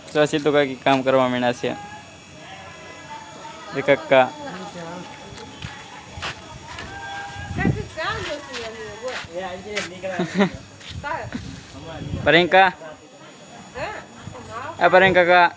તો સીધું કાંઈ કામ કરવા માંડ્યા છે કાકા Paringka Paringka kak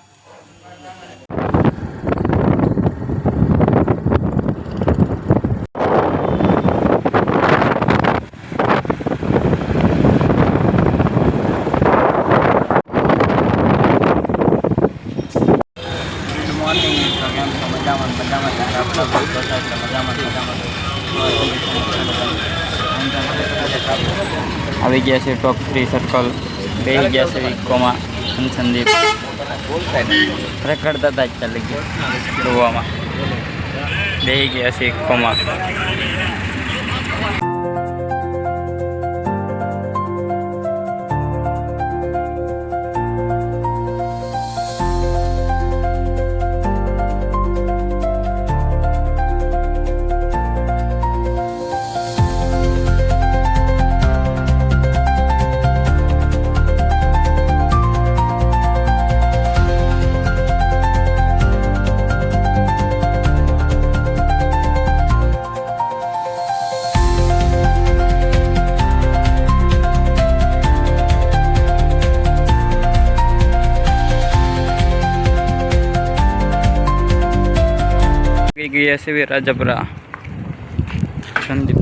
આવી ગયા છે ટોપ 3 સર્કલ બેહી ગયા છે વિકોમાં સંદીપ રખડતા હતા ચાલી ગયા જોવામાં બેહી ગયા છે વિકોમાં ગયા છે રાજપરા સંદીપ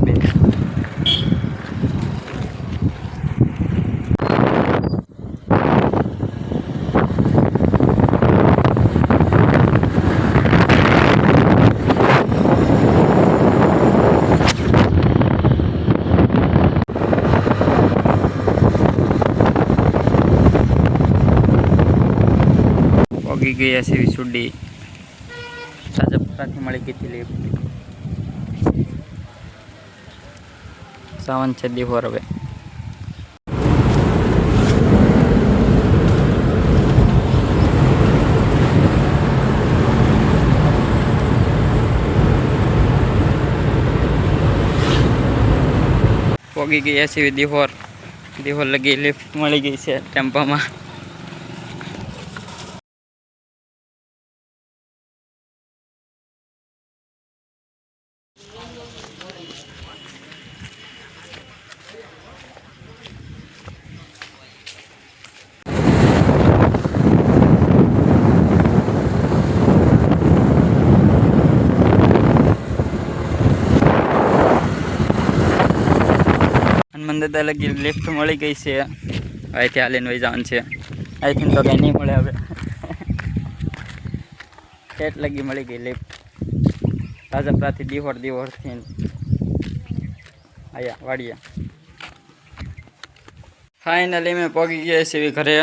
પગી ગયા છે વિસુડી રાજપરાથી મળી ગઈ હતી લિફ્ટ સાવન છે દિહોર હવે પગી ગયા છે દિહોર દિહોર લગી લિફ્ટ મળી ગઈ છે ટેમ્પામાં મંદિર લગી લિફ્ટ મળી ગઈ છે અહીંથી હાલીને વહી જવાનું છે અહીંથી તો કંઈ નહીં મળે હવે ઠેઠ લગી મળી ગઈ લિફ્ટ રાજપરાથી દિહોરથી અહીંયા વાડિયા ફાઇનલી મેં પહોંચી ગયા છે ઘરે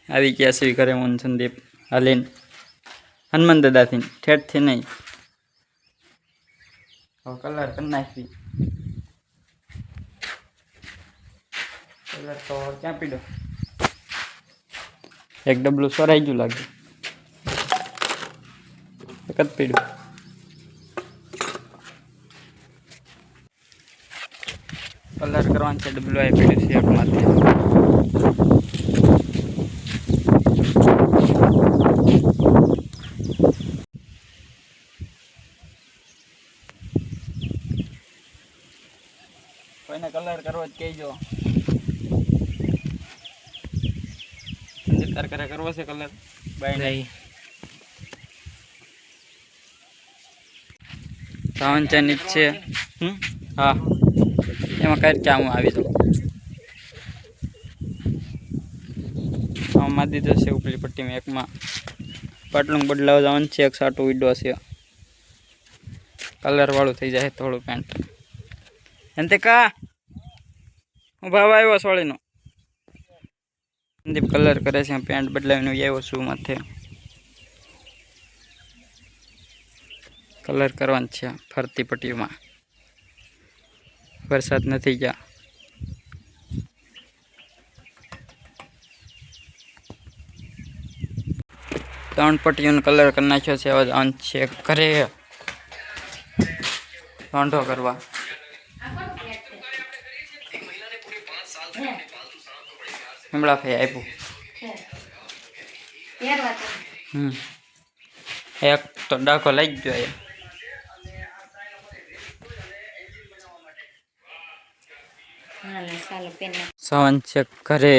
આવી ગયા છે ઘરે હું સંદીપ હાલીને હનુમાન દાદાથી ઠેઠથી નહીં કલર કરી નાખી કલર તો ક્યાં પીડો એક ડબલું સોરાઈ ગયું લાગે એક જ પીડું કલર કરવાનું છે ડબલું આવી પીડ્યું છે એકમાંથી કોઈને કલર કરવો જ કહેજો તાર કરે કરવો છે કલર બાય નહીં સાવન છે નીચે હા એમાં કઈ ક્યાં હું આવી દઉં આમાં દીધો છે ઉપલી પટ્ટીમાં એકમાં પાટલું બદલાવા જવાનું છે એક સાટું વિડો છે કલર વાળું થઈ જાય થોડું પેન્ટ એમ તે કા હું ભાવ આવ્યો સોળીનો સંદીપ કલર કરે છે પેન્ટ બદલાવીને આવ્યો છું માથે કલર કરવાનું છે ફરતી પટ્ટીમાં વરસાદ નથી ગયા ત્રણ પટ્ટીઓનો કલર કરી નાખ્યો છે હવે જવાનું છે ઘરે રોંઢો કરવા હમણાં ભાઈ આપ્યું એક તો ડાકો લઈ જ જોઈએ. સવન છે ઘરે.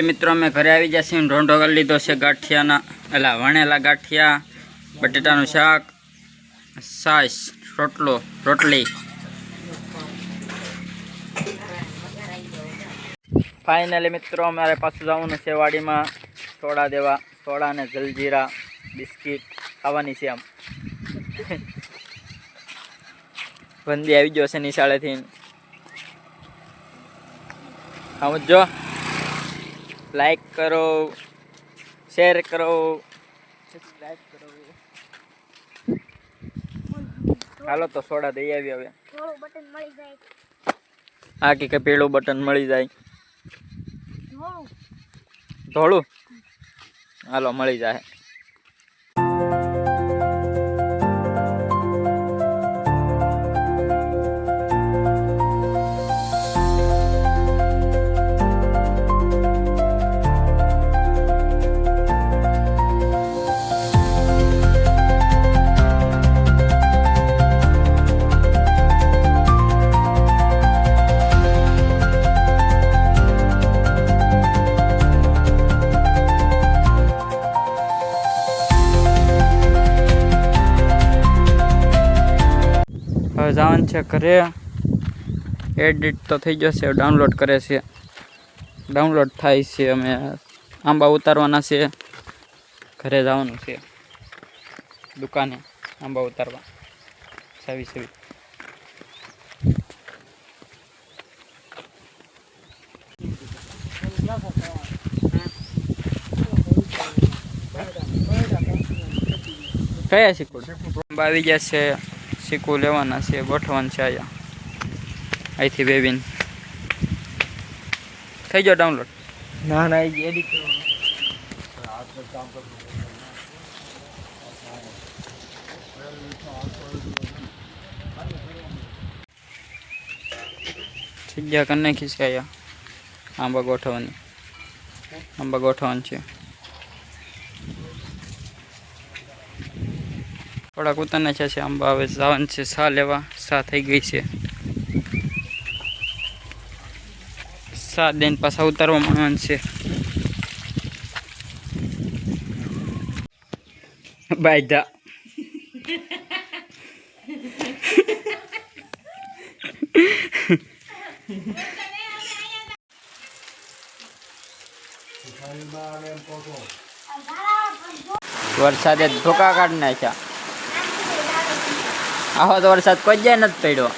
મિત્રો અમે ઘરે આવી ગયા છીએ. રોંઢો કરી લીધો છે ગાંઠિયાના, એલા વણેલા ગાંઠિયા, બટેટાનું શાક, છાશ, રોટલી. ફાઇનલી મિત્રો અમારે પાછું જવાનું છે વાડીમાં સોડા દેવા. સોડા અને જલજીરા બિસ્કીટ ખાવાની છે. આમ બંદી આવી ગયો છે નિશાળેથી. સમજો, લાઈક કરો, શેર કરો, સબસ્ક્રાઈબ કરો. હાલો તો સોડા દઈ આવી. હવે આ કે પેલું બટન મળી જાય. ધોળું હાલો મળી જાય. હવે જવાનું છે ઘરે. એડિટ તો થઈ જશે, ડાઉનલોડ કરે છે. ડાઉનલોડ થાય છે. અમે આંબા ઉતારવાના છે. ઘરે જવાનું છે દુકાને આંબા ઉતારવા. સવી કયા શીખું આંબા આવી ગયા છે. શીકું લેવાના છે, ગોઠવાનું છે. અહીંથી બેબીન થઈ ગયો ડાઉનલોડ. ના એડિટ જગ્યા કરી નાખી છે. અહીંયા આંબા ગોઠવવાની છે. થોડાક ઉતરને છે આંબા. હવે જવાનું છે સા લેવા. સા થઈ ગઈ છે. સા દઈને પાછા ઉતારવા માંડવાનું છે. બાયધા વરસાદે ધોકા કાઢી નાખ્યા. આવો તો વરસાદ કોઈ જ નથી પડ્યો,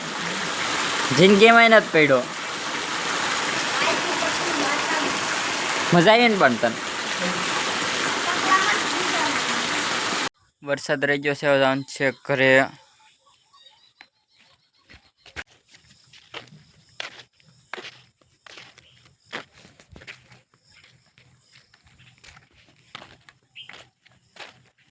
જિંદગીમાં નથી પડ્યો. મજા આવી ને પણ તને. વરસાદ રહી ગયો છે. જવાનું છે ઘરે.